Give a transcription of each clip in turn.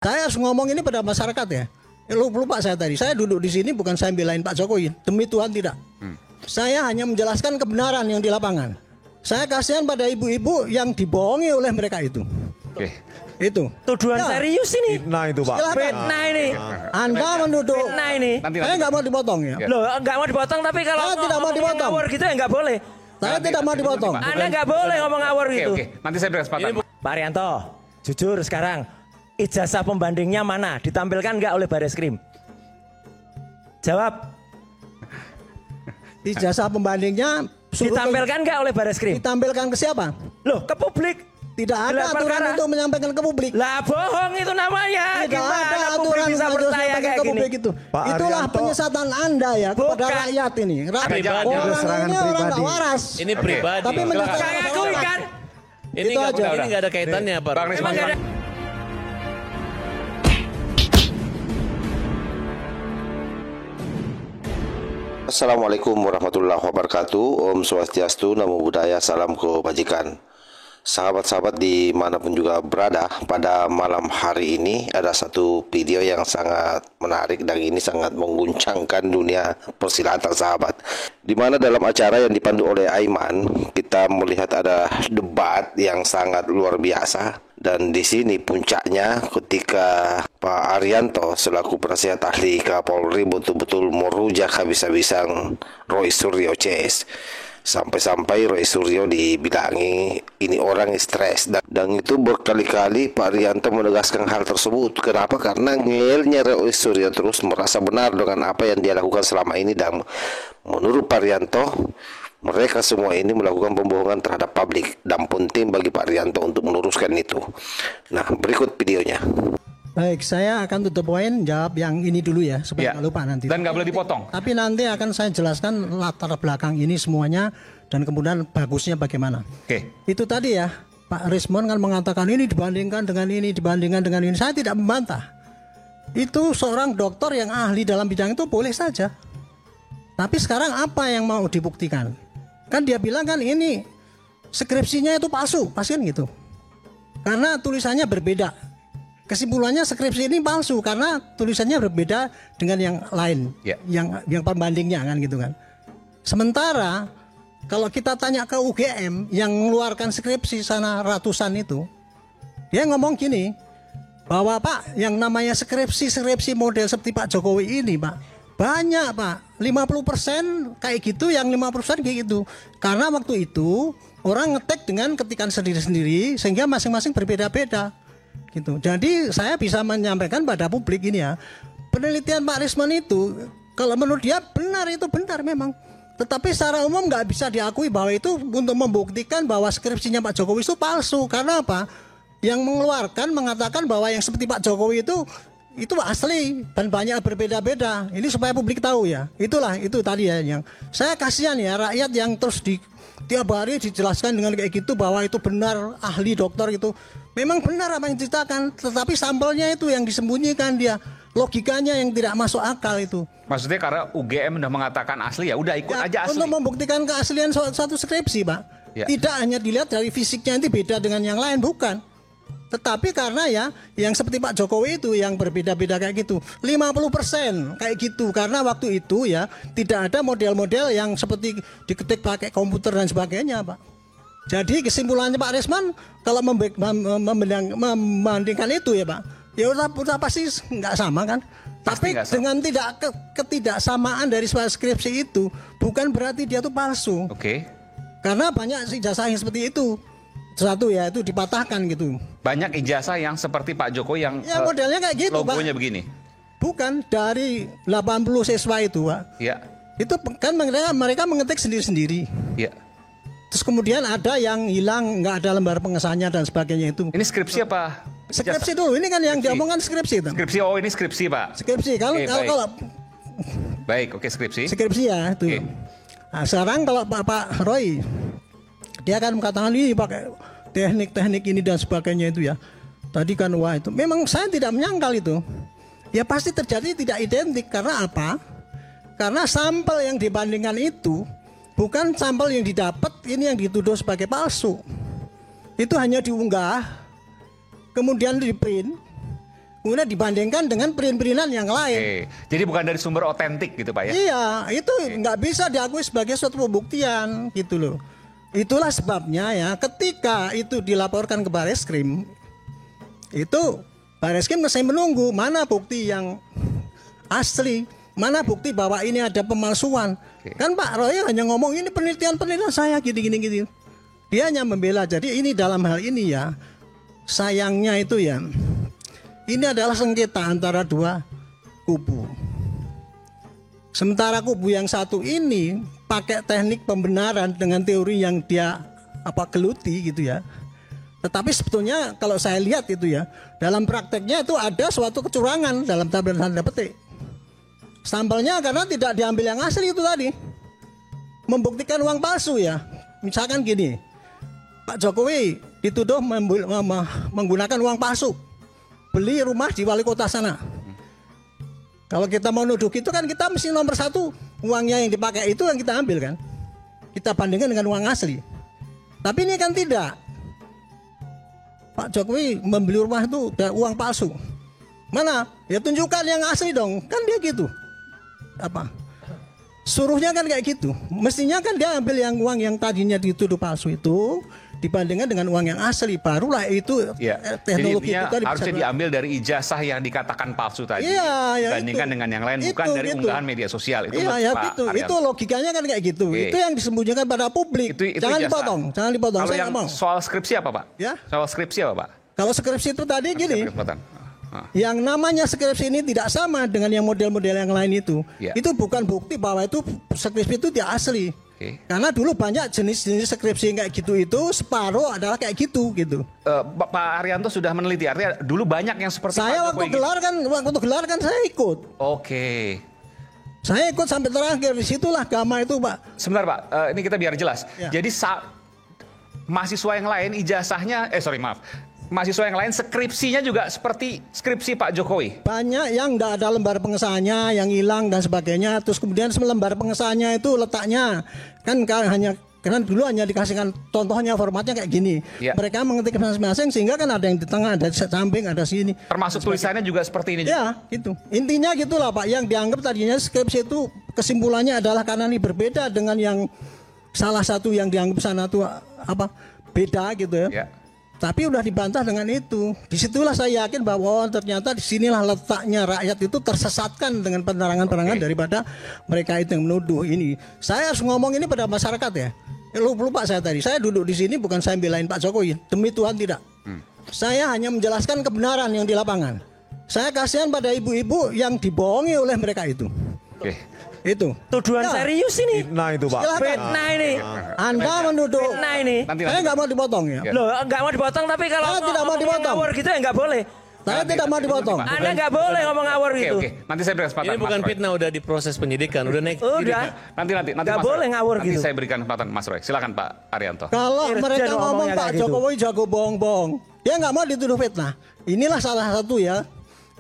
Saya harus ngomong ini pada masyarakat ya. Lupa saya tadi. Saya duduk di sini bukan saya belain Pak Jokowi. Demi Tuhan tidak. Saya hanya menjelaskan kebenaran yang di lapangan. Saya kasihan pada ibu-ibu yang dibohongi oleh mereka itu. Oke. Itu. Tuduhan serius ini. Fitnah itu Pak. Fitnah ini. Anda menuduh. Fitnah ini. Saya nggak mau dipotong ya. Loh, nggak mau dipotong tapi kalau Saya tidak mau dipotong. ngawur gitu ya nggak boleh. Saya tidak mau dipotong. Anda nggak boleh ngomong ngawur gitu. Oke. Nanti saya beri kesempatan. Pak Arianto, jujur sekarang, ijazah pembandingnya mana? Ditampilkan nggak oleh Bareskrim? Jawab. Ijazah pembandingnya Ditampilkan nggak oleh Bareskrim? ditampilkan ke siapa? Loh, ke publik. Tidak ada Gelar aturan perkara. untuk menyampaikan ke publik. Lah bohong itu namanya. Tidak Gimana ada publik aturan bisa untuk percaya menyampaikan kayak ke gini? publik itu. Pak Itulah Arianto. penyesatan Anda ya kepada Bukan. rakyat ini. Pribadi. Orang Serangan ini orang nggak pribadi. waras. Ini pribadi. Tapi menyesatkan Saya akui kan. Ini Itu aja. nggak ada kaitannya, Pak. Bang Risman. Emang nggak ada. Assalamualaikum warahmatullahi wabarakatuh. Om Swastiastu, Namo Buddhaya, salam kebajikan. Sahabat-sahabat dimanapun juga berada, pada malam hari ini ada satu video yang sangat menarik dan ini sangat mengguncangkan dunia persilatan sahabat. Di mana dalam acara yang dipandu oleh Aiman, kita melihat ada debat yang sangat luar biasa. Dan di sini puncaknya ketika Pak Arianto selaku penasihat ahli Kapolri betul-betul merujak habis-habisan Roy Suryo CS. Sampai-sampai Roy Suryo dibilangi ini orang stres dan itu berkali-kali Pak Arianto menegaskan hal tersebut. Kenapa? Karena ngelnya Roy Suryo terus merasa benar dengan apa yang dia lakukan selama ini, dan menurut Pak Arianto mereka semua ini melakukan pembohongan terhadap publik dan penting bagi Pak Arianto untuk meluruskan itu. Nah, berikut videonya. Baik, saya akan tutup poin jawab yang ini dulu ya supaya nggak lupa nanti. Dan nggak boleh dipotong. Tapi nanti akan saya jelaskan latar belakang ini semuanya dan kemudian bagusnya bagaimana. Oke. Itu tadi ya, Pak Rismon kan mengatakan ini dibandingkan dengan ini, dibandingkan dengan ini. Saya tidak membantah. Itu seorang dokter yang ahli dalam bidang itu boleh saja. Tapi sekarang apa yang mau dibuktikan? Kan dia bilang kan ini skripsinya itu palsu, pasien gitu. Karena tulisannya berbeda. Kesimpulannya skripsi ini palsu karena tulisannya berbeda dengan yang lain, yang pembandingnya kan gitu kan. Sementara kalau kita tanya ke UGM yang mengeluarkan skripsi sana ratusan itu, dia ngomong gini bahwa Pak yang namanya skripsi model seperti Pak Jokowi ini Pak banyak Pak, 50% kayak gitu, yang 50% kayak gitu. Karena waktu itu orang ngetek dengan ketikan sendiri-sendiri sehingga masing-masing berbeda-beda. Gitu. Jadi saya bisa menyampaikan pada publik ini ya, penelitian Pak Risman itu kalau menurut dia benar, itu benar memang. Tetapi secara umum nggak bisa diakui bahwa itu untuk membuktikan bahwa skripsinya Pak Jokowi itu palsu. Karena apa? Yang mengeluarkan mengatakan bahwa yang seperti Pak Jokowi itu asli dan banyak berbeda-beda. Ini supaya publik tahu ya. Itulah itu tadi ya yang saya kasihan ya rakyat yang terus tiap hari dijelaskan dengan kayak gitu bahwa itu benar ahli dokter itu. Memang benar apa yang diceritakan, tetapi sampelnya itu yang disembunyikan dia. Logikanya yang tidak masuk akal itu. Maksudnya karena UGM udah mengatakan asli ya udah ikut Ya, aja asli. untuk membuktikan keaslian suatu skripsi, Pak. Ya. Tidak hanya dilihat dari fisiknya itu beda dengan yang lain, bukan. Tetapi karena ya yang seperti Pak Jokowi itu yang berbeda-beda kayak gitu 50% kayak gitu. Karena waktu itu ya tidak ada model-model yang seperti diketik pakai komputer dan sebagainya Pak. Jadi kesimpulannya Pak Risman kalau membandingkan itu ya Pak, ya udah pasti nggak sama kan. Tapi dengan ketidaksamaan dari skripsi itu bukan berarti dia tuh palsu. Oke. Karena banyak ijazah yang seperti itu. Satu ya itu dipatahkan gitu. Banyak ijazah yang seperti Pak Jokowi yang ya modelnya kayak gitu logonya Pak. begini. Bukan dari 80 siswa itu Pak. Iya. Itu kan mereka mengetik sendiri-sendiri. Iya. Terus kemudian ada yang hilang, nggak ada lembar pengesannya dan sebagainya itu. Ini skripsi apa? Skripsi dulu, ini kan yang diomongkan skripsi itu. Skripsi, oh ini skripsi Pak. Skripsi, kalau Baik, oke skripsi. Skripsi ya itu. Nah, sekarang kalau Pak Roy, dia akan mengatakan ini pakai teknik-teknik ini dan sebagainya itu ya. Tadi kan wah itu, memang saya tidak menyangkal itu. Ya pasti terjadi tidak identik karena apa? Karena sampel yang dibandingkan itu bukan sampel yang didapat, ini yang dituduh sebagai palsu. Itu hanya diunggah, kemudian di print, kemudian dibandingkan dengan print-printan yang lain. Oke. Jadi bukan dari sumber otentik gitu Pak ya? Iya, itu nggak bisa diakui sebagai suatu pembuktian gitu loh. Itulah sebabnya ya, ketika itu dilaporkan ke Bareskrim, itu Bareskrim masih menunggu mana bukti yang asli, mana bukti bahwa ini ada pemalsuan. Kan Pak Roy hanya ngomong ini penelitian saya gini. Dia hanya membela. Jadi ini dalam hal ini ya, sayangnya itu ya, ini adalah sengketa antara dua kubu. Sementara kubu yang satu ini pakai teknik pembenaran dengan teori yang dia geluti gitu ya. Tetapi sebetulnya kalau saya lihat itu ya, dalam prakteknya itu ada suatu kecurangan dalam tanda petik. Sampelnya karena tidak diambil yang asli itu tadi. Membuktikan uang palsu ya. Misalkan gini, Pak Jokowi dituduh menggunakan uang palsu. Beli rumah di wali kota sana. Kalau kita mau nuduh gitu kan kita mesti nomor satu uangnya yang dipakai itu yang kita ambil kan. Kita bandingkan dengan uang asli. Tapi ini kan tidak. Pak Jokowi membeli rumah itu dari uang palsu. Mana? Ya tunjukkan yang asli dong. Kan dia gitu. Suruhnya kan kayak gitu. Mestinya kan dia ambil yang uang yang tadinya dituduh palsu itu dibandingkan dengan uang yang asli, barulah itu teknologi jadi itu tadi harusnya diambil dari ijazah yang dikatakan palsu tadi, dibandingkan dengan yang lain, bukan dari unggahan media sosial. Itu itu logikanya kan kayak gitu. Itu yang disembunyikan pada publik. Jangan dipotong. Kalau yang soal skripsi apa Pak? Ya? Soal skripsi apa Pak? Kalau skripsi itu tadi gini, yang namanya skripsi ini tidak sama dengan yang model-model yang lain itu. Itu bukan bukti bahwa itu skripsi itu tidak asli. Karena dulu banyak jenis-jenis skripsi kayak gitu itu separuh adalah kayak gitu. Pak Arianto sudah meneliti, artinya dulu banyak yang seperti saya Pak Jokowi waktu gelar kan saya ikut. Oke. Saya ikut sampai terakhir, disitulah Gama itu Pak. Sebentar Pak, ini kita biar jelas. Jadi mahasiswa yang lain ijazahnya, mahasiswa yang lain skripsinya juga seperti skripsi Pak Jokowi. Banyak yang tidak ada lembar pengesahannya, yang hilang dan sebagainya. Terus kemudian lembar pengesahannya itu letaknya kan karena dulu hanya dikasihkan contohnya formatnya kayak gini. Mereka mengetik masing-masing sehingga kan ada yang di tengah, ada di samping, ada sini. Termasuk tulisannya juga seperti ini. Ya, gitu. Intinya gitulah Pak. Yang dianggap tadinya skripsi itu kesimpulannya adalah karena ini berbeda dengan yang salah satu yang dianggap sana tuh beda gitu ya. Tapi udah dibantah dengan itu. Disitulah saya yakin bahwa ternyata disinilah letaknya rakyat itu tersesatkan dengan penerangan-penerangan daripada mereka itu yang menuduh ini. Saya harus ngomong ini pada masyarakat ya. Lupa saya tadi. Saya duduk di sini bukan saya belain Pak Jokowi. Demi Tuhan tidak. Saya hanya menjelaskan kebenaran yang di lapangan. Saya kasihan pada ibu-ibu yang dibohongi oleh mereka itu. Itu tuduhan serius ini. Fitnah itu Pak. Fitnah ini. Anda menuduh. Fitnah ini. Saya nggak mau dipotong ya. Loh, nggak mau dipotong tapi kalau saya tidak mau dipotong. Ngawur gitu ya nggak boleh. Saya tidak mau dipotong. Anda nggak boleh ngomong ngawur gitu. Nanti saya berikan kesempatan. Ini bukan fitnah, udah diproses penyidikan, udah naik. Nanti nggak boleh ngawur gitu. Nanti saya berikan kesempatan Mas Roy. Silakan Pak Arianto. Kalau mereka ngomong Pak Jokowi jago bohong-bohong, dia nggak mau dituduh fitnah. Inilah salah satu ya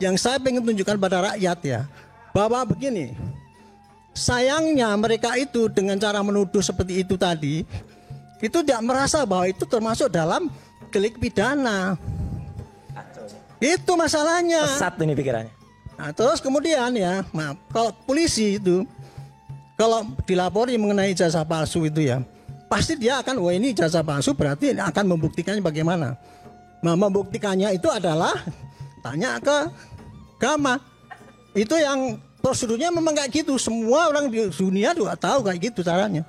yang saya pengen tunjukkan pada rakyat ya, bahwa begini. Sayangnya mereka itu dengan cara menuduh seperti itu tadi, itu tidak merasa bahwa itu termasuk dalam delik pidana. Itu masalahnya. Sesat ini pikirannya. Nah, terus kemudian ya, kalau polisi itu kalau dilapori mengenai ijazah palsu itu ya, pasti dia akan, wah ini ijazah palsu berarti akan membuktikannya bagaimana. Nah, membuktikannya itu adalah tanya ke Gama. Itu yang prosedurnya memang kayak gitu. Semua orang di dunia juga tahu kayak gitu caranya.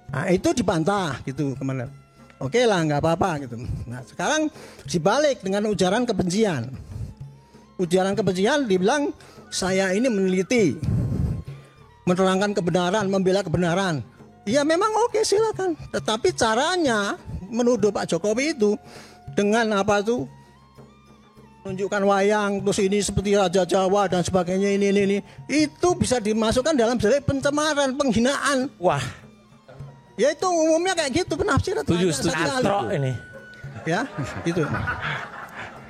Nah, itu dibantah gitu kemana. Oke lah, nggak apa-apa gitu. Nah, sekarang dibalik dengan ujaran kebencian. Ujaran kebencian dibilang saya ini meneliti, menerangkan kebenaran, membela kebenaran. Ya memang oke, silakan. Tetapi caranya menuduh Pak Jokowi itu dengan apa tuh? Menunjukkan wayang terus ini seperti Raja Jawa dan sebagainya ini itu bisa dimasukkan dalam delik pencemaran, penghinaan. Wah. Ya itu umumnya kayak gitu penafsiran. Setuju. Ini. Ya, itu.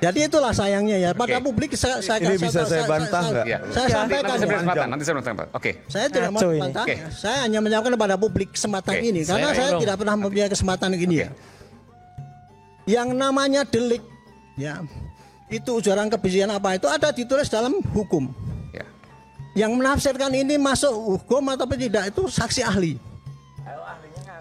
Jadi itulah sayangnya ya pada publik saya bisa saya bantah nggak? Saya sampaikan. Nanti saya berikan. Oke. Saya tidak mau bantah. Saya hanya menyampaikan kepada publik kesempatan ini karena saya tidak pernah mempunyai kesempatan ini ya. Yang namanya delik ya. itu ujaran kebencian apa itu ada ditulis dalam hukum. Ya. Yang menafsirkan ini masuk hukum atau tidak itu saksi ahli.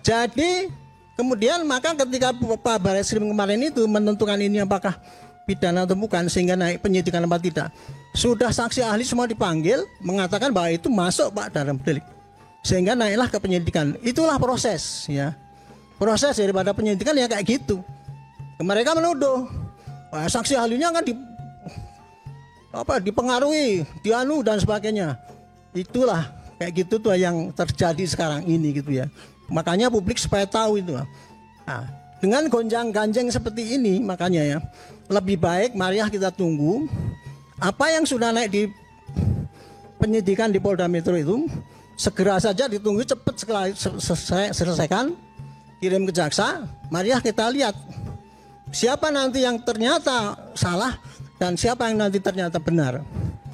Jadi kemudian maka ketika Pak Barreskrim kemarin itu menentukan ini apakah pidana atau bukan sehingga naik penyidikan apa tidak, sudah saksi ahli semua dipanggil mengatakan bahwa itu masuk Pak dalam delik, sehingga naiklah ke penyidikan. Itulah proses ya, proses daripada penyidikan ya kayak gitu. Mereka menuduh saksi ahlinya kan dipengaruhi, dianu dan sebagainya. Itulah kayak gitu tuh yang terjadi sekarang ini gitu ya. Makanya publik supaya tahu itu. Nah, dengan gonjang-ganjeng seperti ini makanya ya lebih baik marilah kita tunggu apa yang sudah naik di penyidikan di Polda Metro itu segera saja ditunggu cepat selesaikan, kirim ke jaksa. Marilah kita lihat siapa nanti yang ternyata salah dan siapa yang nanti ternyata benar.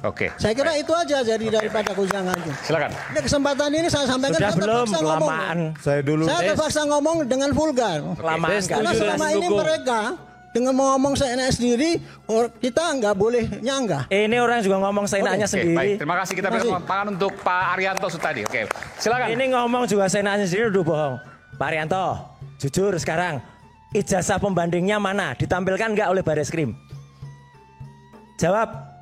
Oke. Saya kira itu aja jadi daripada gonjangan itu. Silakan. Ini kesempatan ini saya sampaikan. Sudah belum kelamaan. Saya terpaksa ngomong dengan vulgar. Kelamaan. Karena selama ini mereka dengan mau ngomong seenaknya sendiri, kita nggak boleh nyanggah. Ini orang juga ngomong seenaknya sendiri. Baik, terima kasih kita berikan tangan untuk Pak Arianto tadi. Oke, silakan. Ini ngomong juga seenaknya sendiri udah bohong. Pak Arianto, jujur sekarang ijazah pembandingnya mana? Ditampilkan nggak oleh Barreskrim? Jawab.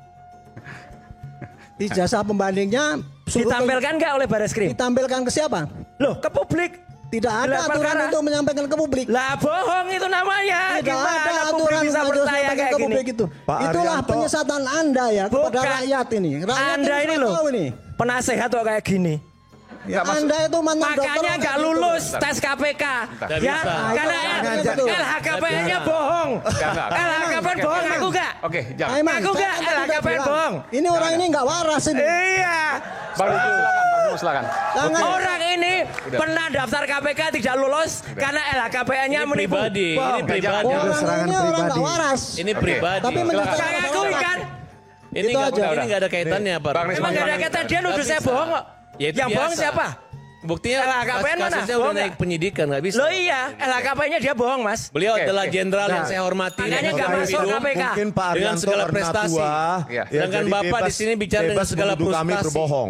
Ijazah pembandingnya ditampilkan nggak oleh Barreskrim? Ditampilkan ke siapa? Loh, ke publik. Tidak ada aturan untuk menyampaikan ke publik. Lah bohong itu namanya. Tidak ada aturan bisa percaya kayak ke gini? publik itu. Itulah penyesatan Anda ya kepada rakyat ini. Rakyat Anda ini loh penasehat kok kayak gini. Ya, Anda itu mantan dokter. Makanya nggak lulus tes KPK. Ya, karena LHKPN-nya bohong. LHKPN bohong, aku nggak. Oke, jangan. Aku nggak, LHKPN bohong. Ini orang ini nggak waras ini. Iya. Silakan. Orang ini pernah daftar KPK tidak lulus karena LHKPN-nya menipu. Ini pribadi. Orang ini orang nggak waras. Ini pribadi. Tapi Saya akui kan. Ini nggak ada kaitannya, Pak. Emang nggak ada kaitan, dia nuduh saya bohong kok. Ya, yang bohong siapa? Buktinya LHKPN mana? Kasusnya udah naik penyidikan, nggak bisa. Loh iya, LHKPN-nya dia bohong, Mas. Beliau adalah jenderal yang saya hormati. Makanya nggak masuk KPK. Mungkin Pak dengan Arianto segala pernah prestasi. tua, Sedangkan Bapak di sini bicara dengan segala frustasi. kami berbohong.